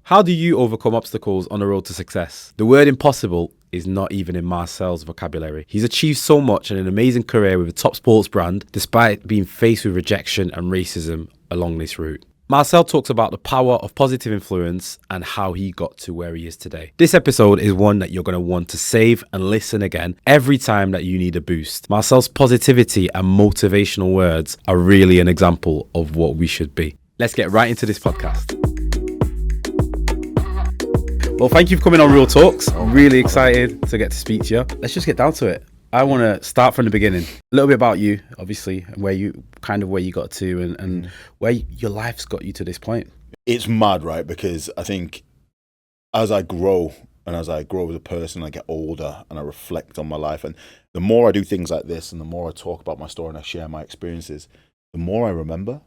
How do you overcome obstacles on the road to success? The word impossible is not even in Marcell's vocabulary. He's achieved so much and an amazing career with a top sports brand, despite being faced with rejection and racism along this route. Marcell talks about the power of positive influence and how he got to where he is today. This episode is one that you're going to want to save and listen again every time that you need a boost. Marcell's positivity and motivational words are really an example of what we should be. Let's get right into this podcast. Well, thank you for coming on Real Talks. I'm really excited to get to speak to you. Let's just get down to it. I want to start from the beginning. A little bit about you, obviously, and where you got to and where your life's got you to this point. It's mad, right? Because I think as I grow as a person, I get older and I reflect on my life. And the more I do things like this and the more I talk about my story and I share my experiences, the more I remember.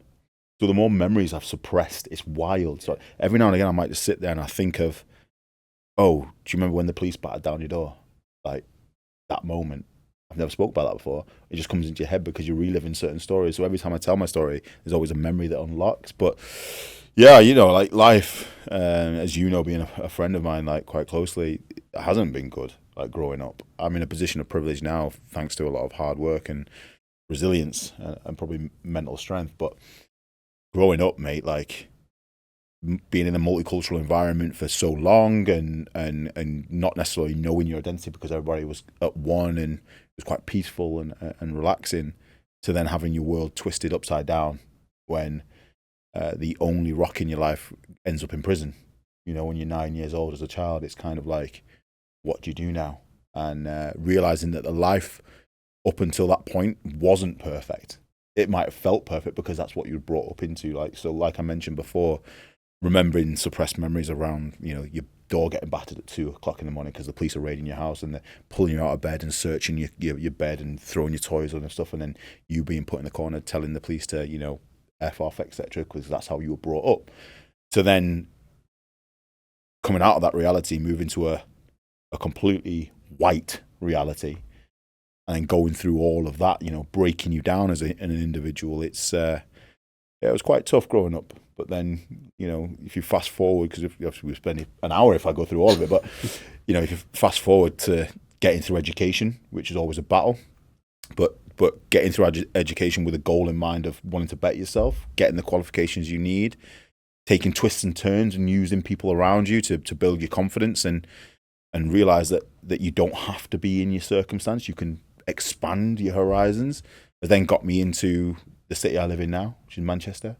So the more memories I've suppressed. It's wild. So every now and again, I might just sit there and I think of, oh, do you remember when the police battered down your door? Like that moment. I've never spoke about that before. It just comes into your head because you're reliving certain stories. So every time I tell my story, there's always a memory that unlocks. But yeah, like life, as you know, being a friend of mine, like quite closely, it hasn't been good, like growing up. I'm in a position of privilege now, thanks to a lot of hard work and resilience and probably mental strength. But growing up, mate, like being in a multicultural environment for so long and not necessarily knowing your identity because everybody was at one and it was quite peaceful and relaxing, to then having your world twisted upside down when the only rock in your life ends up in prison. You know, when you're 9 years old as a child, it's kind of like, what do you do now? And realizing that the life up until that point wasn't perfect. It might have felt perfect because that's what you were brought up into. Like I mentioned before, remembering suppressed memories around, your door getting battered at 2 o'clock in the morning because the police are raiding your house and they're pulling you out of bed and searching your bed and throwing your toys on and stuff, and then you being put in the corner telling the police to, F off, etc., because that's how you were brought up. To then coming out of that reality, moving to a completely white reality, and then going through all of that, breaking you down as an individual. It was quite tough growing up. But then, if you fast forward, because obviously we spend an hour if I go through all of it, but, if you fast forward to getting through education, which is always a battle, but getting through education with a goal in mind of wanting to better yourself, getting the qualifications you need, taking twists and turns and using people around you to build your confidence and realize that you don't have to be in your circumstance. You can expand your horizons. It then got me into the city I live in now, which is Manchester.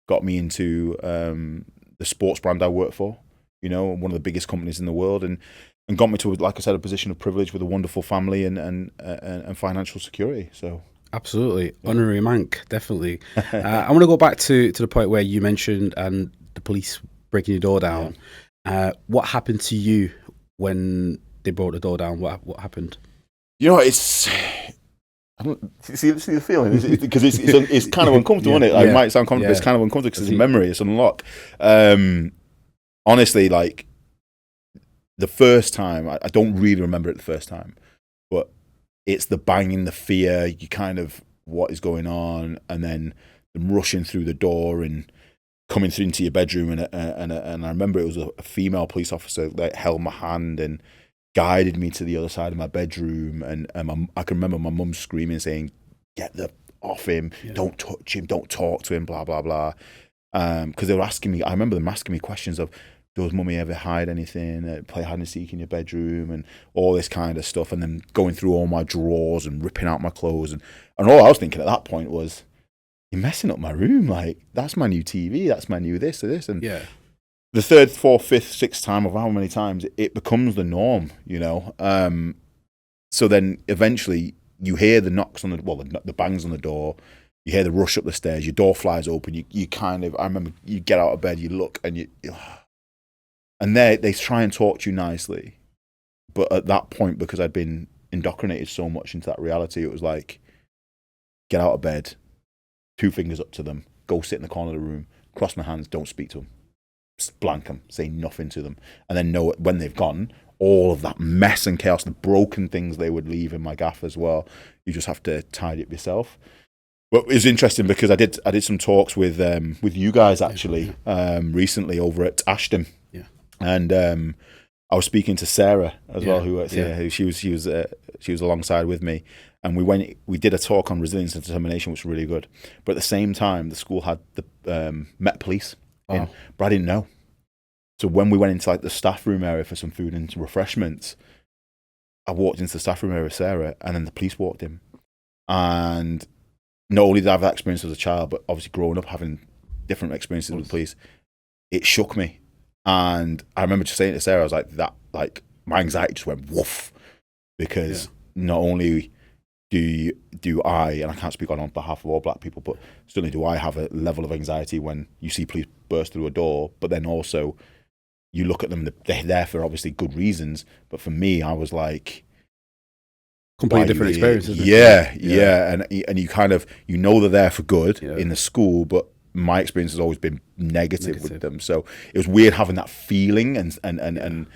Got me into the sports brand I work for, one of the biggest companies in the world, and got me to, like I said, a position of privilege with a wonderful family and financial security. So absolutely, yeah. Honorary Manc, definitely. I want to go back to the point where you mentioned and the police breaking your door down. Yeah. What happened to you when they broke the door down? What happened? It's. I don't see the feeling because it's kind of uncomfortable, isn't it? Like, it might sound comfortable, but it's kind of uncomfortable because it's a memory, it's unlocked. Honestly, like the first time, I don't really remember it the first time, but it's the banging, the fear, you kind of what is going on, and then them rushing through the door and coming through into your bedroom, and I remember it was a female police officer that held my hand and guided me to the other side of my bedroom, and I can remember my mum screaming, saying, "Get the off him! Don't touch him! Don't talk to him!" Blah blah blah. Because they were asking me. I remember them asking me questions of, "Does mummy ever hide anything? Play hide and seek in your bedroom?" and all this kind of stuff. And then going through all my drawers and ripping out my clothes, and all I was thinking at that point was, "You're messing up my room. Like that's my new TV. That's my new this or this." And the third, fourth, fifth, sixth time of how many times it becomes the norm, So then eventually you hear the knocks on the bangs on the door, you hear the rush up the stairs, your door flies open, you kind of, I remember you get out of bed, you look and and they try and talk to you nicely. But at that point, because I'd been indoctrinated so much into that reality, it was like, get out of bed, 2 fingers up to them, go sit in the corner of the room, cross my hands, don't speak to them. Blank them, say nothing to them, and then know when they've gone, all of that mess and chaos, the broken things they would leave in my gaff as well, you just have to tidy up yourself. But it was interesting because I did some talks with you guys actually recently over at Ashton. And I was speaking to Sarah as well, who works Yeah. here. Who she was alongside with me, and we did a talk on resilience and determination, which was really good. But at the same time, the school had the Met Police in, but I didn't know. So when we went into like the staff room area for some food and refreshments, I walked into the staff room area with Sarah, and then the police walked in. And not only did I have that experience as a child, but obviously growing up having different experiences with the police, it shook me. And I remember just saying to Sarah, I was like, like my anxiety just went woof, because not only do I, and I can't speak on behalf of all black people, but certainly do I have a level of anxiety when you see police burst through a door, but then also you look at them, they're there for obviously good reasons. But for me, I was like, completely different experience, isn't it? Yeah. And you kind of, they're there for good in the school, but my experience has always been negative with them. So it was weird having that feeling and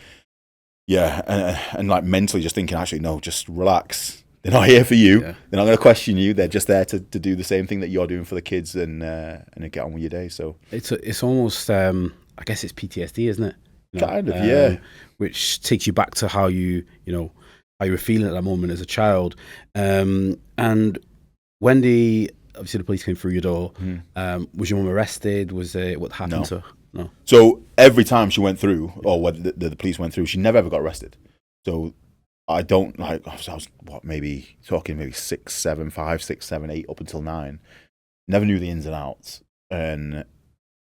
like mentally just thinking, actually, no, just relax. They're not here for you. Yeah. They're not going to question you. They're just there to do the same thing that you're doing for the kids and get on with your day. So it's almost, I guess it's PTSD, isn't it? Kind of, which takes you back to how you were feeling at that moment as a child. And when obviously the police came through your door, was your mum arrested? Was what happened to her? No. So every time she went through, or when the police went through, she never ever got arrested. So I don't I was maybe 6, 7, 5, 6, 7, 8 up until 9. Never knew the ins and outs, and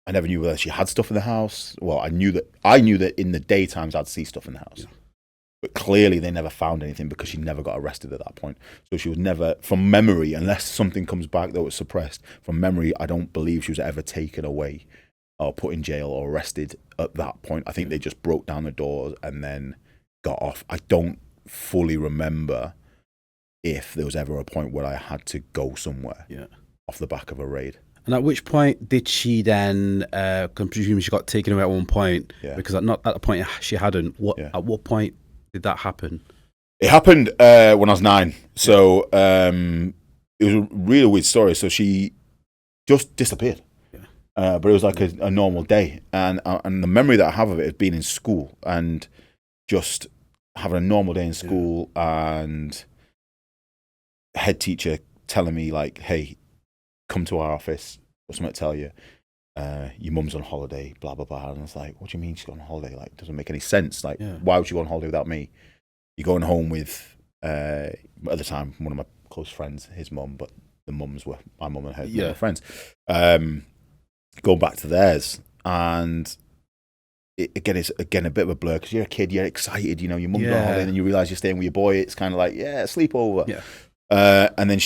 I never knew whether she had stuff in the house. Well, I knew that in the daytimes I'd see stuff in the house. Yeah. But clearly they never found anything because she never got arrested at that point. So she was never, from memory, unless something comes back that was suppressed, from memory, I don't believe she was ever taken away or put in jail or arrested at that point. I think they just broke down the doors and then got off. I don't fully remember if there was ever a point where I had to go somewhere off the back of a raid. And at which point did she then, presumably she got taken away at one point, because not at the point she hadn't. At what point did that happen? It happened when I was 9. So it was a really weird story. So she just disappeared. But it was like a normal day. And the memory that I have of it is being in school and just having a normal day in school and head teacher telling me like, hey, come to our office, or something to tell you. Your mum's on holiday, blah, blah, blah. And I was like, what do you mean she's on holiday? Like, it doesn't make any sense. Like, why would she go on holiday without me? You're going home with, at the time, one of my close friends, his mum, but the mums were my mum and her friends. Going back to theirs. And it's a bit of a blur because you're a kid, you're excited, your mum's on holiday, and then you realise you're staying with your boy. It's kind of like, sleepover. Yeah. And then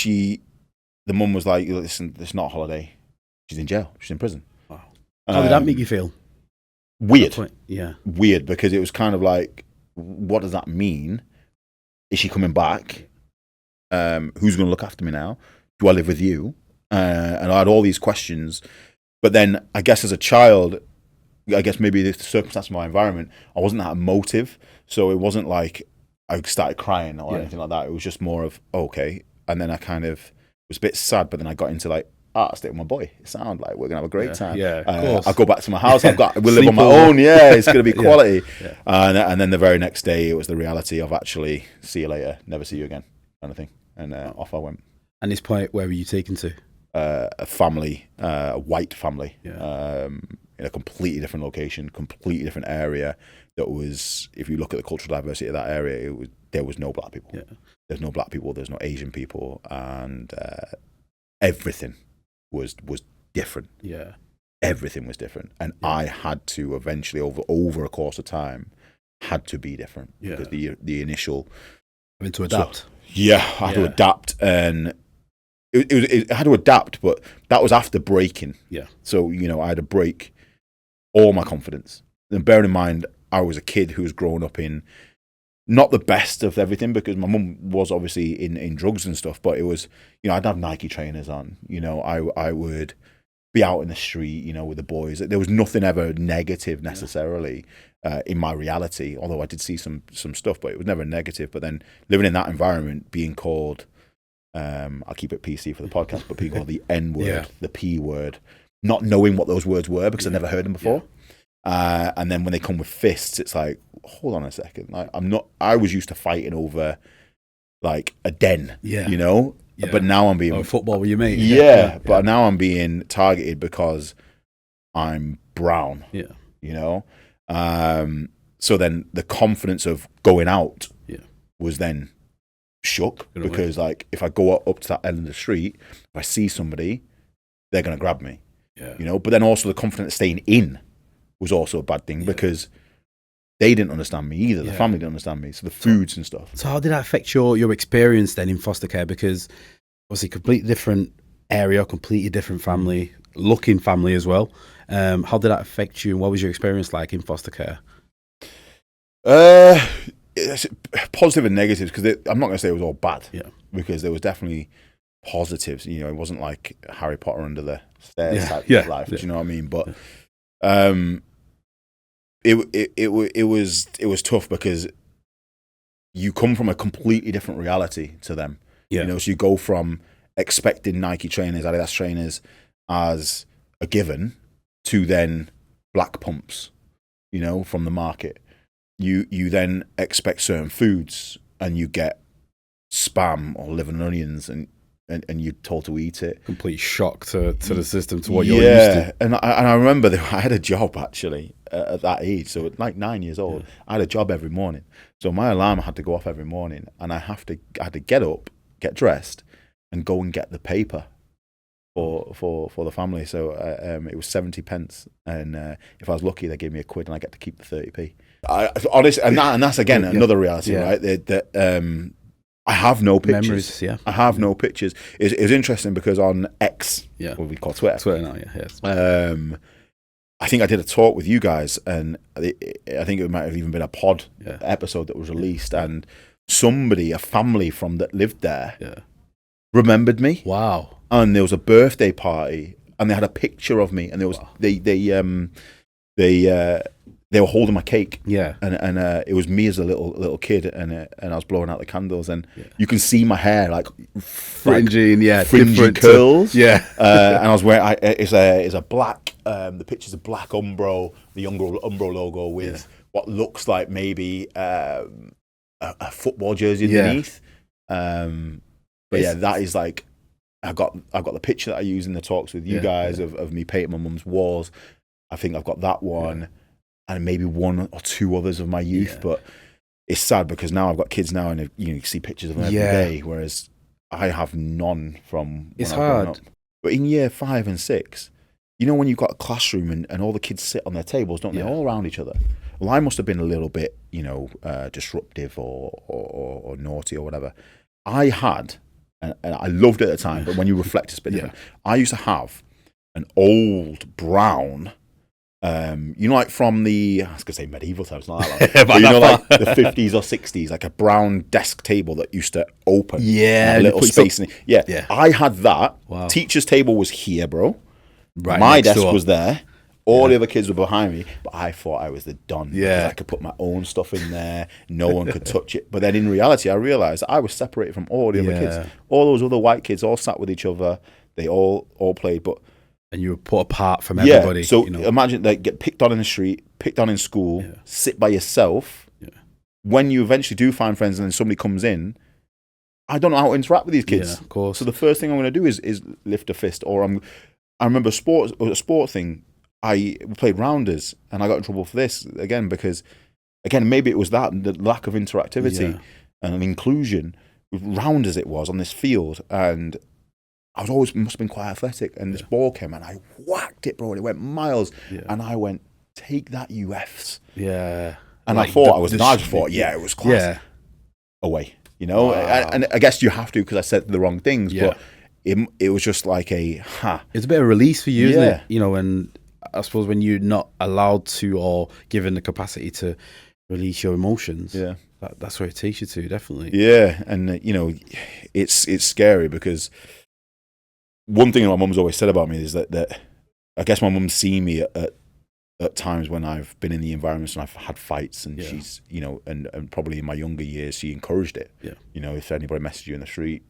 the mum was like, listen, it's not a holiday. She's in jail. She's in prison. Wow. How did that make you feel? Weird. Yeah. Weird, because it was kind of like, what does that mean? Is she coming back? Who's going to look after me now? Do I live with you? And I had all these questions. But then I guess as a child, maybe the circumstance of my environment, I wasn't that emotive. So it wasn't like I started crying or anything like that. It was just more of, okay. And then I kind of was a bit sad, but then I got into like, I'll stay with my boy. It sounds like we're gonna have a great time. Yeah, of course. I'll go back to my house. We'll live on my own. Yeah, it's gonna be quality. And then the very next day, it was the reality of actually, see you later, never see you again, kind of thing. And off I went. And this point, where were you taken to? A family, a white family, in a completely different location, completely different area. That was, if you look at the cultural diversity of that area, there was no black people. Yeah. There's no black people. There's no Asian people, and everything was different. Yeah, everything was different, and I had to eventually, over a course of time, had to be different because the initial having to adapt. So, I had to adapt, and it had to adapt, but that was after breaking. Yeah. So I had to break all my confidence. And bearing in mind, I was a kid who was growing up in not the best of everything, because my mum was obviously in drugs and stuff, but it was, I'd have Nike trainers on, I would be out in the street, with the boys. There was nothing ever negative necessarily in my reality, although I did see some stuff, but it was never negative. But then living in that environment, being called, I'll keep it PC for the podcast, but being called the N word, the P word, not knowing what those words were because I'd never heard them before. And then when they come with fists, it's like, hold on a second. Like, I was used to fighting over like a den, you know? Yeah. But now I'm being... football with your mate. But now I'm being targeted because I'm brown, you know? So then the confidence of going out was then shook because like if I go up to that end of the street, if I see somebody, they're going to grab me, you know? But then also the confidence staying in was also a bad thing because they didn't understand me either. The family didn't understand me. So the foods and stuff. So how did that affect your experience then in foster care? Because obviously completely different area, completely different family, looking family as well. How did that affect you and what was your experience like in foster care? It's positive and negatives because I'm not going to say it was all bad because there was definitely positives. You know, it wasn't like Harry Potter under the stairs type of life. Do you know what I mean? But it was tough because you come from a completely different reality to them. You know, so you go from expecting Nike trainers, Adidas trainers as a given to then black pumps, you know, from the market. You then expect certain foods and you get spam or liver and onions and you're told to eat it. Complete shock to the system, to what you're used to. And I remember that I had a job actually at that age. So at like 9 years old, I had a job every morning. So my alarm had to go off every morning and I had to get up, get dressed and go and get the paper for the family. So it was 70 pence. And if I was lucky, they gave me £1 and I get to keep the 30p. Honestly, and that's again another reality, right? That I have no pictures. Memories, I have no pictures. It was interesting because on X, what we call Twitter now, yes. I think I did a talk with you guys, and I think it might have even been a pod episode that was released, and somebody, a family from that lived there, remembered me. Wow! And there was a birthday party, and they had a picture of me, and there was they were holding my cake, and it was me as a little kid, and I was blowing out the candles, and you can see my hair like fringy, fringy curls, and I was wearing it's a black, the picture's a black Umbro, the Umbro logo with what looks like maybe a football jersey underneath, but that is like I've got the picture that I use in the talks with you guys of me painting my mum's walls. I think I've got that one. And maybe one or two others of my youth, but it's sad because now I've got kids now, and you see pictures of them every day, whereas I have none from. It's when I've grown hard. up. But in year 5 and 6, you know, when you've got a classroom and all the kids sit on their tables, don't they, all around each other? Well, I must have been a little bit, you know, disruptive or naughty or whatever. I had, and I loved it at the time, but when you reflect, it's a bit different. I used to have an old brown. You know, like from the, I was going to say medieval times, not that long. But you know, like the 50s or 60s, like a brown desk table that used to open. Yeah. A little space in it. I had that. Wow. Teacher's table was here, bro. Right. My desk was there. All the other kids were behind me, but I thought I was the don. Yeah. I could put my own stuff in there. No one could touch it. But then in reality, I realized I was separated from all the other kids. All those other white kids all sat with each other. They all played, but... And you were put apart from everybody. So you know. Imagine they get picked on in the street, picked on in school, sit by yourself. When you eventually do find friends and then somebody comes in, I don't know how to interact with these kids. Yeah, of course. So the first thing I'm going to do is lift a fist. Or I remember a sport thing. We played rounders and I got in trouble for this again because, again, maybe it was the lack of interactivity and inclusion. Rounders it was on this field, and I must have been quite athletic, and this ball came and I whacked it, bro, and it went miles, and I went, take that, you Fs. Yeah. And like I thought I just thought, it was class. Yeah. Away, you know? Wow. And I guess you have to because I said the wrong things, but it was just like it's a bit of release for you, isn't it? You know, and I suppose when you're not allowed to or given the capacity to release your emotions, that's where it takes you to, definitely. Yeah, and you know, it's scary because one thing that my mum's always said about me is that I guess my mum's seen me at times when I've been in the environments and I've had fights, and she's, you know, and probably in my younger years she encouraged it. Yeah. You know, if anybody messaged you in the street,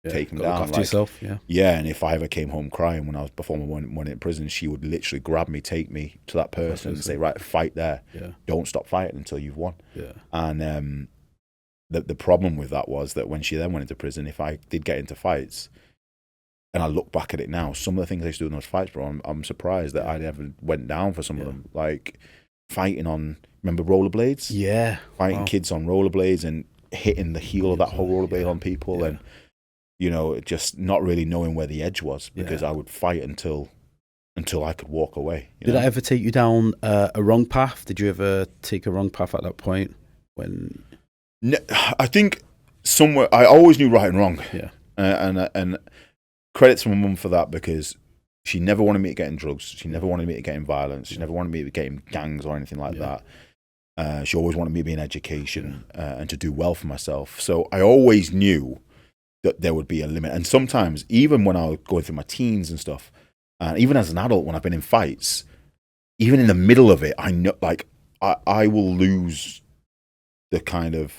take him Gotta look down. after yourself, yeah. Yeah, and if I ever came home crying when I was before I went in prison, she would literally grab me, take me to that person and say, right, fight there. Yeah. Don't stop fighting until you've won. Yeah. And the problem with that was that when she then went into prison, if I did get into fights, and I look back at it now, some of the things I used to do in those fights, bro, I'm surprised that I never went down for some of them. Like fighting on, remember rollerblades? Yeah. Fighting kids on rollerblades and hitting the heel of that whole rollerblade on people, and you know, just not really knowing where the edge was, because I would fight until I could walk away. Did that ever take you down a wrong path? Did you ever take a wrong path at that point? When no, I think somewhere I always knew right and wrong. Yeah. And credit to my mum for that, because she never wanted me to get in drugs. She never wanted me to get in violence. She never wanted me to get in gangs or anything like that. She always wanted me to be in education and to do well for myself. So I always knew that there would be a limit. And sometimes, even when I was going through my teens and stuff, and even as an adult, when I've been in fights, even in the middle of it, I know, like, I will lose the kind of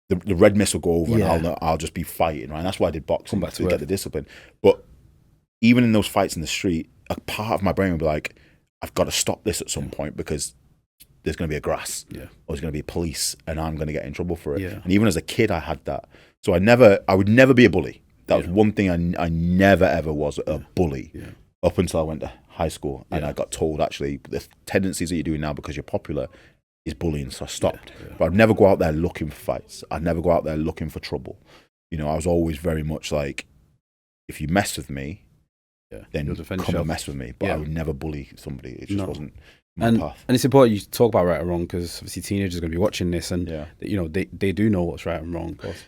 the red mist will go over, and I'll just be fighting, right? And that's why I did boxing, to get the discipline. But even in those fights in the street, a part of my brain would be like, I've got to stop this at some point, because there's going to be a grass, or there's going to be police, and I'm going to get in trouble for it. Yeah. And even as a kid, I had that. So I would never be a bully. That was one thing I never ever was, a bully, up until I went to high school, and I got told, actually, the tendencies that you're doing now because you're popular is bullying. So I stopped. But I'd never go out there looking for fights. I'd never go out there looking for trouble. You know, I was always very much like, if you mess with me, then come and mess with me. But I would never bully somebody. It just wasn't my path. And it's important you talk about right or wrong, because obviously teenagers are going to be watching this, and you know, they do know what's right and wrong. Of course.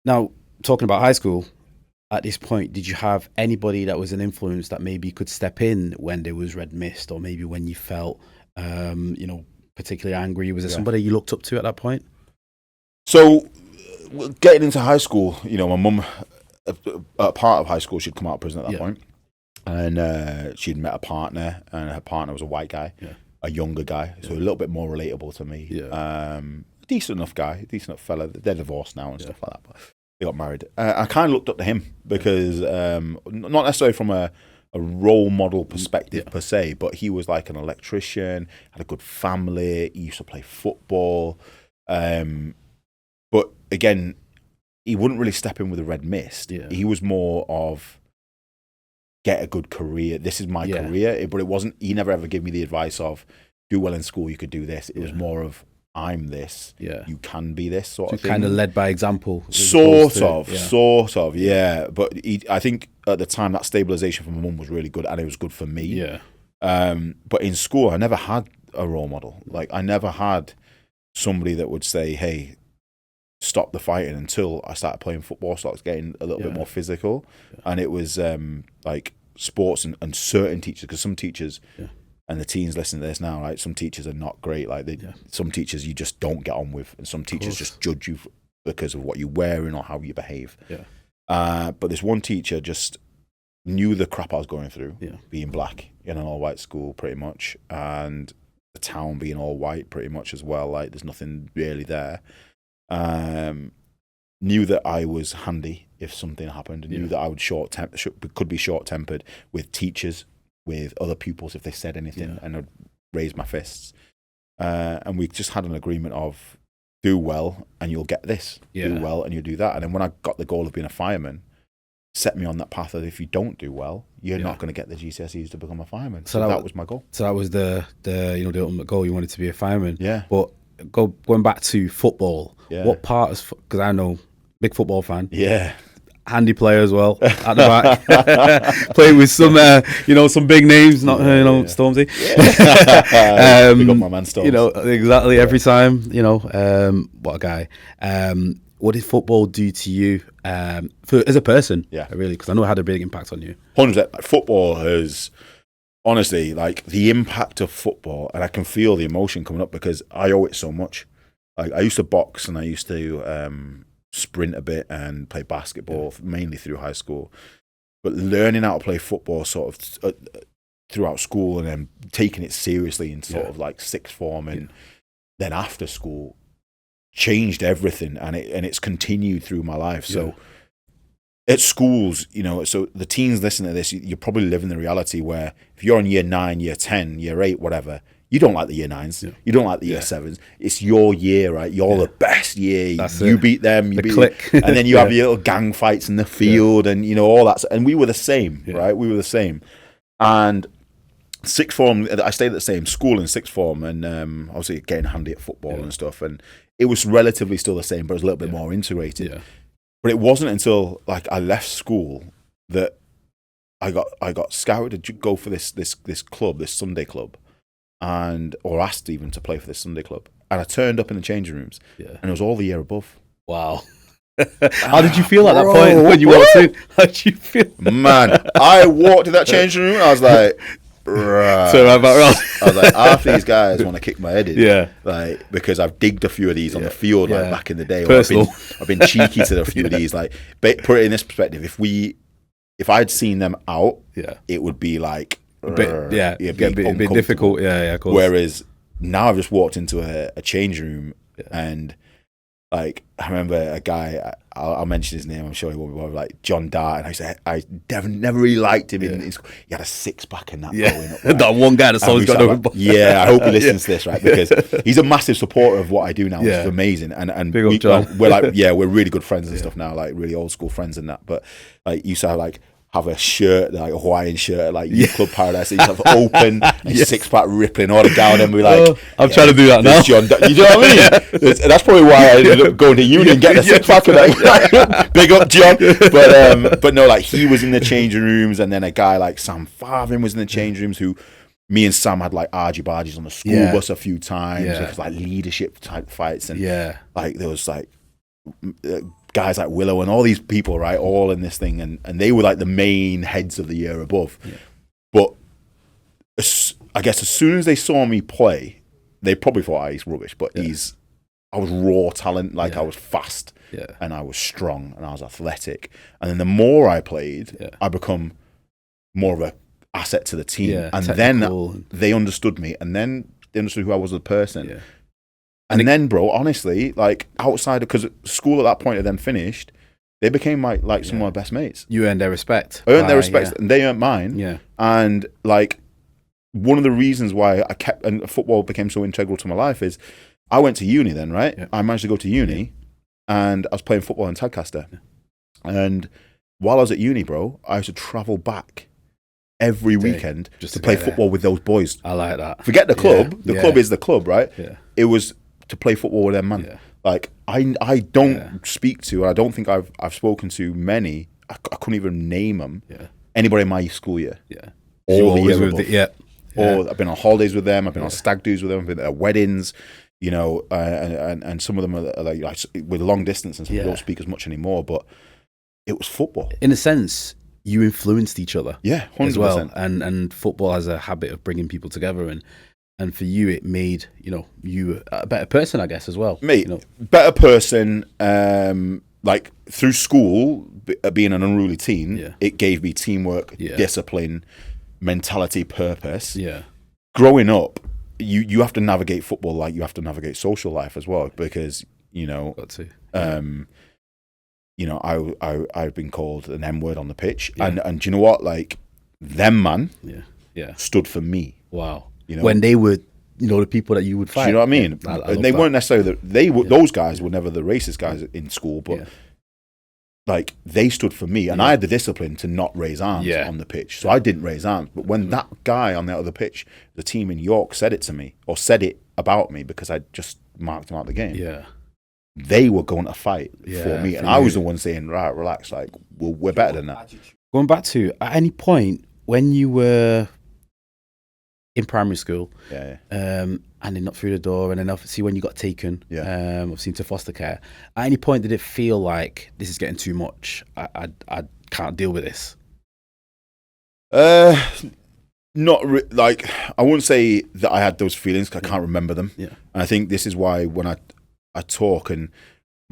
Now, talking about high school, at this point, did you have anybody that was an influence that maybe could step in when there was red mist, or maybe when you felt, you know, particularly angry? Was there somebody you looked up to at that point? So, getting into high school, you know, my mum, a part of high school, she'd come out of prison at that point, and she'd met a partner, and her partner was a white guy, a younger guy, so a little bit more relatable to me. Decent enough guy, decent enough fella. They're divorced now and stuff like that, but they got married. I kind of looked up to him because, not necessarily from a role model perspective per se, but he was like an electrician, had a good family, he used to play football. But again, he wouldn't really step in with a red mist. He was more of, get a good career. This is my career. But it wasn't, he never ever gave me the advice of, do well in school, you could do this. It was more of, I'm this, you can be this sort of thing. Kind of led by example. Sort of. But I think at the time that stabilization for my mum was really good, and it was good for me. But in school, I never had a role model. Like, I never had somebody that would say, hey, stop the fighting, until I started playing football, started getting a little bit more physical. And it was like sports and certain teachers, because some teachers... And the teens listen to this now, right? Some teachers are not great. Like some teachers you just don't get on with, and some teachers just judge you because of what you're wearing or how you behave. But this one teacher just knew the crap I was going through, being black in an all-white school, pretty much, and the town being all white, pretty much as well. Like, there's nothing really there. Knew that I was handy if something happened. Knew that I would could be short-tempered with teachers, with other pupils if they said anything, and I'd raise my fists. And we just had an agreement of, do well and you'll get this. Do well and you'll do that. And then when I got the goal of being a fireman, set me on that path of, if you don't do well, you're not going to get the GCSEs to become a fireman. So that was my goal. So that was the you know, the ultimate goal. You wanted to be a fireman. But going back to football, what part is, because I know, big football fan. Handy player as well at the back, playing with some you know, some big names, not you know, Stormzy. Pick up my man Storms. You know, exactly, every time. You know, what a guy. What did football do to you as a person? Really, because I know it had a big impact on you. 100%. Football has, honestly, like, the impact of football, and I can feel the emotion coming up because I owe it so much. Like, I used to box, and I used to sprint a bit and play basketball, mainly through high school. But learning how to play football sort of throughout school, and then taking it seriously in sort of like sixth form and then after school, changed everything, and it's continued through my life. So at schools, so the teens listen to this, you're probably living the reality where if you're in year 9, year 10, year 8, whatever, you don't like the year 9s, you don't like the year 7s. It's your year, right? You're the best year. You beat them, you beat click. them. And then you have your little gang fights in the field and, all that. And we were the same, right? We were the same. And sixth form, I stayed at the same school in sixth form and obviously getting handy at football and stuff. And it was relatively still the same, but it was a little bit more integrated. Yeah. But it wasn't until like I left school that I got scouted to go for this club, this Sunday club, or asked even to play for this Sunday club. And I turned up in the changing rooms, and it was all the year above. Wow. How did you feel at that point when you walked in? How did you feel? Man, I walked in that changing room and I was like, right. So right back around. I was like, half these guys want to kick my head in. Like, because I've digged a few of these on the field like back in the day. Personal. I've been cheeky to a few of these. Like, put it in this perspective, if I'd seen them out, it would be like a bit difficult. Yeah, of course. Whereas now I've just walked into a change room and like I remember a guy, I'll mention his name, I'm sure he won't be bothered, like John Dart, and I never really liked him. He had a six-pack and that going up. Right? That one guy that's always got over. I hope he listens to this, right? Because he's a massive supporter of what I do now, which is amazing. And Big old John. we're like, we're really good friends and stuff now, like really old school friends and that. But like used to have a shirt, like a Hawaiian shirt, like Youth Club Paradise. You have open, and six-pack rippling, all the gown, and be like, I'm trying to do that now. John, you know what I mean? That's probably why I ended up going to uni and getting a six-pack. Big up, John. But no, like he was in the changing rooms, and then a guy like Sam Farthing was in the changing rooms who. Me and Sam had like argy-bargies on the school bus a few times. It was like leadership type fights, and like there was like guys like Willow and all these people, right, all in this thing, and they were like the main heads of the year above. But I guess as soon as they saw me play, they probably thought he's rubbish, but I was raw talent, like I was fast and I was strong and I was athletic. And then the more I played, I become more of a asset to the team, and then they understood me, and then they understood who I was as a person. And then, bro, honestly, like outside, because school at that point had then finished, they became like some of my best mates. You earned their respect. I earned their respect, and they earned mine. And like one of the reasons why I kept, and football became so integral to my life is I went to uni then, right? I managed to go to uni, and I was playing football in Tadcaster. And while I was at uni, bro, I used to travel back every weekend just to play football with those boys. I like that. Forget the club. The club is the club, right? It was to play football with them, man. Like I don't speak to, I don't think I've spoken to many. I couldn't even name them. Anybody in my school year. All the year above. Or I've been on holidays with them. I've been on stag do's with them. I've been at weddings. And some of them are like with long distance and stuff. We don't speak as much anymore. But it was football. In a sense, you influenced each other. 100%. As well. And football has a habit of bringing people together, and for you, it made you a better person, I guess, as well. Mate, better person. Like through school, being an unruly teen, it gave me teamwork, discipline, mentality, purpose. Growing up, you have to navigate football like you have to navigate social life as well, because got to. I've been called an M word on the pitch, and do you know what? Like them man, stood for me. Wow. When they were, the people that you would fight. Do you know what I mean? And they weren't necessarily those guys were never the racist guys in school, but like they stood for me, and I had the discipline to not raise arms on the pitch, so I didn't raise arms. But when that guy on the other pitch, the team in York, said it to me or said it about me because I just marked him out of the game, they were going to fight for me, and I was the one saying, "Right, relax, like we're better than that." Going back to at any point when you were in primary school, and then not through the door, and then obviously when you got taken, obviously into foster care. At any point, did it feel like this is getting too much? I can't deal with this. Not like I wouldn't say that I had those feelings. 'Cause I can't remember them. And I think this is why when I talk and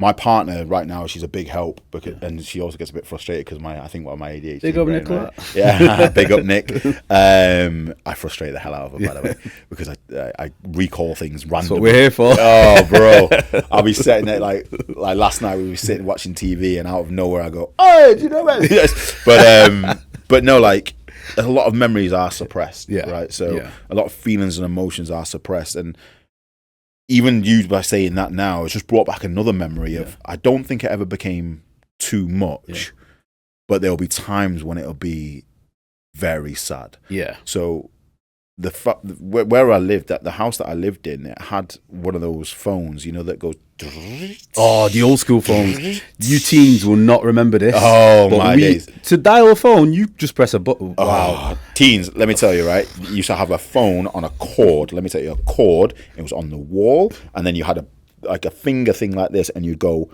My partner right now, she's a big help, because, and she also gets a bit frustrated because my ADHD. Big up, brain, Nicola. right? Yeah, big up, Nick. I frustrate the hell out of her, by the way, because I recall things randomly. That's what we're here for. Oh, bro, I'll be sitting there like last night we were sitting watching TV, and out of nowhere I go, "Oh, do you know about this?" But no, like a lot of memories are suppressed, right? So a lot of feelings and emotions are suppressed, and even you by saying that now, it's just brought back another memory of, I don't think it ever became too much, but there'll be times when it'll be very sad. Yeah. So where I lived, the house that I lived in, it had one of those phones, you know, that goes. Oh, the old school phones. You teens will not remember this. Oh, my days. To dial a phone, you just press a button. Wow. Teens, let me tell you, right? You used to have a phone on a cord. Let me tell you, a cord. It was on the wall, and then you had a finger thing like this, and you'd go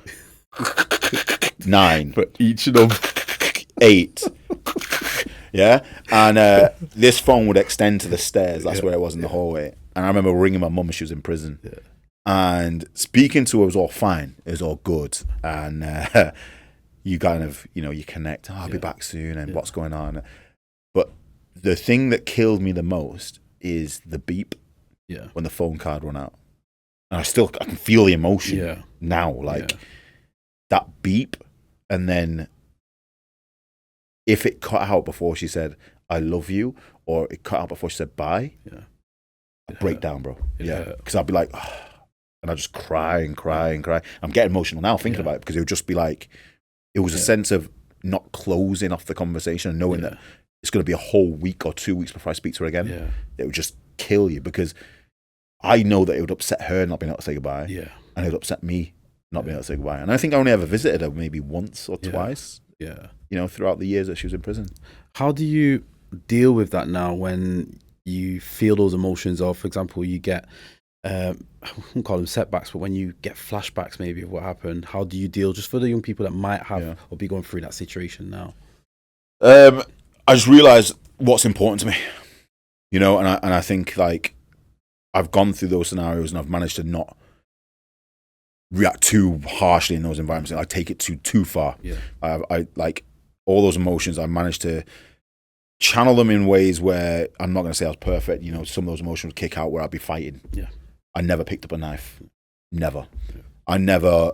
9. For each of them. 8. Yeah? And this phone would extend to the stairs. That's where it was in the hallway. And I remember ringing my mum when she was in prison. Yeah. And speaking to her was all fine. It was all good. And you kind of, you connect. Oh, I'll be back soon, and what's going on? But the thing that killed me the most is the beep when the phone card run out. And I can feel the emotion now. Like that beep. And then if it cut out before she said, "I love you," or it cut out before she said bye, I'd break down, bro. Because I'd be like, oh, and I just cry and cry and cry. I'm getting emotional now thinking about it, because it would just be like, it was a sense of not closing off the conversation and knowing that it's going to be a whole week or 2 weeks before I speak to her again. Yeah. It would just kill you, because I know that it would upset her not being able to say goodbye. Yeah. And it would upset me not being able to say goodbye. And I think I only ever visited her maybe once or twice. Yeah. Throughout the years that she was in prison. How do you deal with that now when you feel those emotions, or, for example, you get, I won't call them setbacks, but when you get flashbacks maybe of what happened, how do you deal, just for the young people that might have or be going through that situation now? I just realised what's important to me, and I think, like, I've gone through those scenarios and I've managed to not react too harshly in those environments. I take it too far. Yeah. I like all those emotions. I managed to channel them in ways where I'm not going to say I was perfect. Some of those emotions would kick out where I'd be fighting. Yeah. I never picked up a knife. Never. Yeah. I never,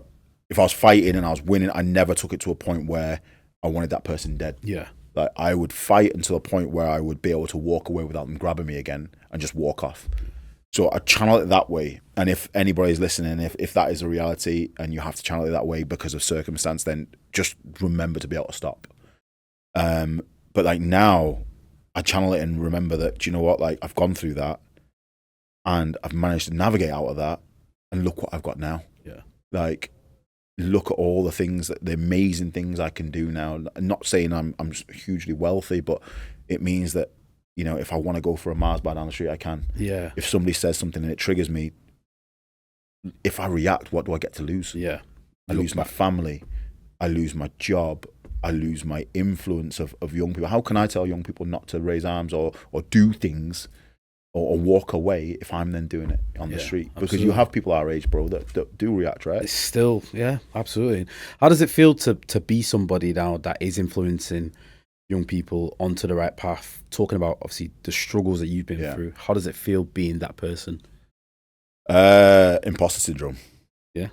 if I was fighting and I was winning, I never took it to a point where I wanted that person dead. Yeah. Like, I would fight until a point where I would be able to walk away without them grabbing me again and just walk off. So I channel it that way. And if anybody's listening, if that is a reality and you have to channel it that way because of circumstance, then just remember to be able to stop. But like now, I channel it and remember that, do you know what? Like, I've gone through that and I've managed to navigate out of that, and look what I've got now. Yeah. Like, look at all the amazing things I can do now. I'm not saying I'm hugely wealthy, but it means that, if I want to go for a Mars bar down the street, I can. Yeah. If somebody says something and it triggers me, if I react, what do I get to lose? Yeah. I lose my family. I lose my job. I lose my influence of young people. How can I tell young people not to raise arms or do things or walk away if I'm then doing it on the street? Because absolutely. You have people our age, bro, that do react, right? It's still, absolutely. How does it feel to be somebody now that is influencing young people onto the right path, talking about obviously the struggles that you've been through? How does it feel being that person? Imposter syndrome. Yeah.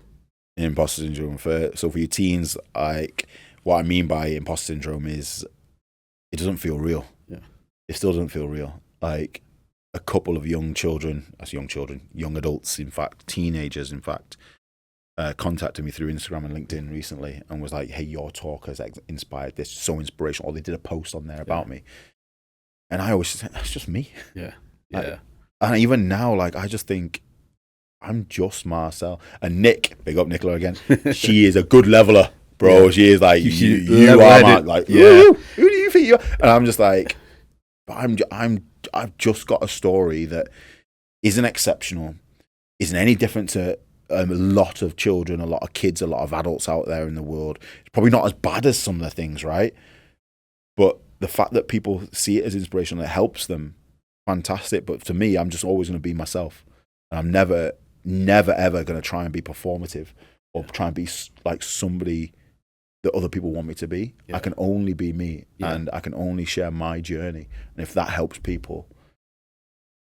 Imposter syndrome. So for you teens, like, what I mean by imposter syndrome is it doesn't feel real. Yeah. It still doesn't feel real. Like, a couple of young adults, in fact, teenagers, in fact, contacted me through Instagram and LinkedIn recently and was like, "Hey, your talk has inspired this, so inspirational." Or they did a post on there about me. And I always say, that's just me. Yeah. Yeah. And even now, like, I just think I'm just Marcell. And Nick, big up Nicola again, she is a good leveler, bro. Yeah. She is like, you are my, like, who do you think you are? And I'm just like, but I've just got a story that isn't exceptional, isn't any different to a lot of children, a lot of kids, a lot of adults out there in the world. It's probably not as bad as some of the things, right? But the fact that people see it as inspirational, it helps them, fantastic. But to me, I'm just always going to be myself. And I'm never, ever going to try and be performative or try and be like somebody that other people want me to be. Yeah. I can only be me, Yeah. and I can only share my journey. And if that helps people,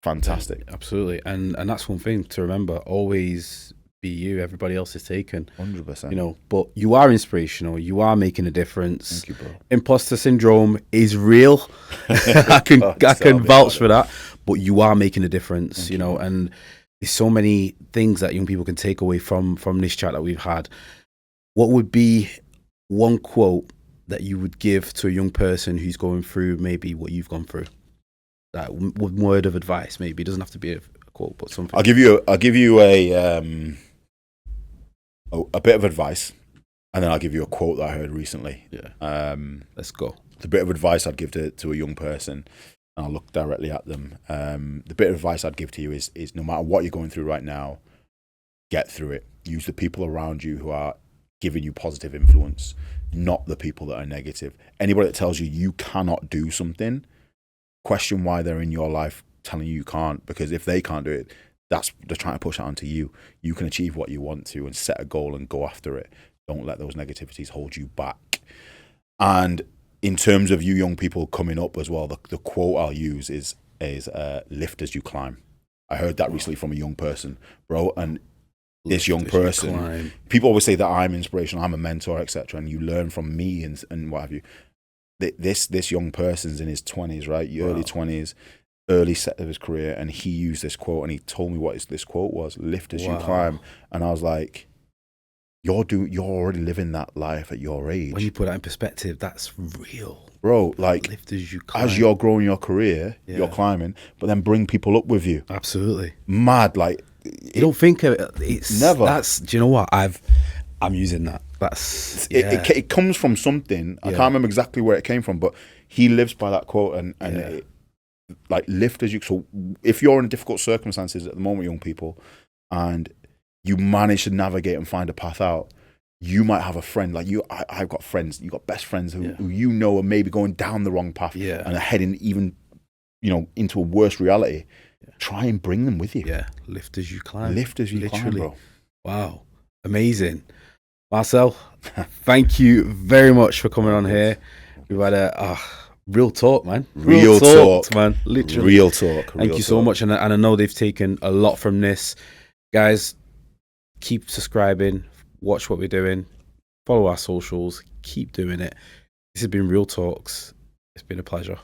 fantastic. Yeah, absolutely. And that's one thing to remember. Always be you. Everybody else is taken. 100%. You know, but you are inspirational. You are making a difference. Thank you, bro. Imposter syndrome is real. I can vouch for that. But you are making a difference. You know, and there's so many things that young people can take away from this chat that we've had. What would be one quote that you would give to a young person who's going through maybe what you've gone through? That one word of advice, maybe. It doesn't have to be a quote, but something. I'll give you a bit of advice, and then I'll give you a quote that I heard recently. Yeah. Let's go. The bit of advice I'd give to a young person, and I'll look directly at them. The bit of advice I'd give to you is no matter what you're going through right now, get through it. Use the people around you who are giving you positive influence, not the people that are negative. Anybody that tells you you cannot do something, question why they're in your life telling you can't, because if they can't do it, they're trying to push that onto you. You can achieve what you want to and set a goal and go after it. Don't let those negativities hold you back. And in terms of you young people coming up as well, the quote I'll use is lift as you climb. I heard that recently from a young person, bro, and this young person, people always say that I'm inspirational, I'm a mentor, etc., and you learn from me and what have you. This young person's in his 20s, right? Early 20s, early set of his career, and he used this quote, and he told me what this quote was: lift as you climb. And I was like, you're already living that life at your age. When you put that in perspective, that's real, bro. Like, lift as you climb. As you're growing your career, you're climbing, but then bring people up with you. Absolutely. Mad. Like, you don't think of it. It's never. Do you know what? I'm using that. That's it comes from something. I can't remember exactly where it came from, but he lives by that quote, and like, lift as you. So if you're in difficult circumstances at the moment, young people, and you manage to navigate and find a path out, you might have a friend like you. I've got friends. You got best friends who you know are maybe going down the wrong path and are heading even, into a worse reality. Try and bring them with you. Yeah, lift as you climb. Lift as you climb, bro. Wow, amazing. Marcell, thank you very much for coming on here. We've had a real talk, man. Real talk, man. Literally. Real talk. Thank you so much. And I know they've taken a lot from this. Guys, keep subscribing. Watch what we're doing. Follow our socials. Keep doing it. This has been Real Talks. It's been a pleasure.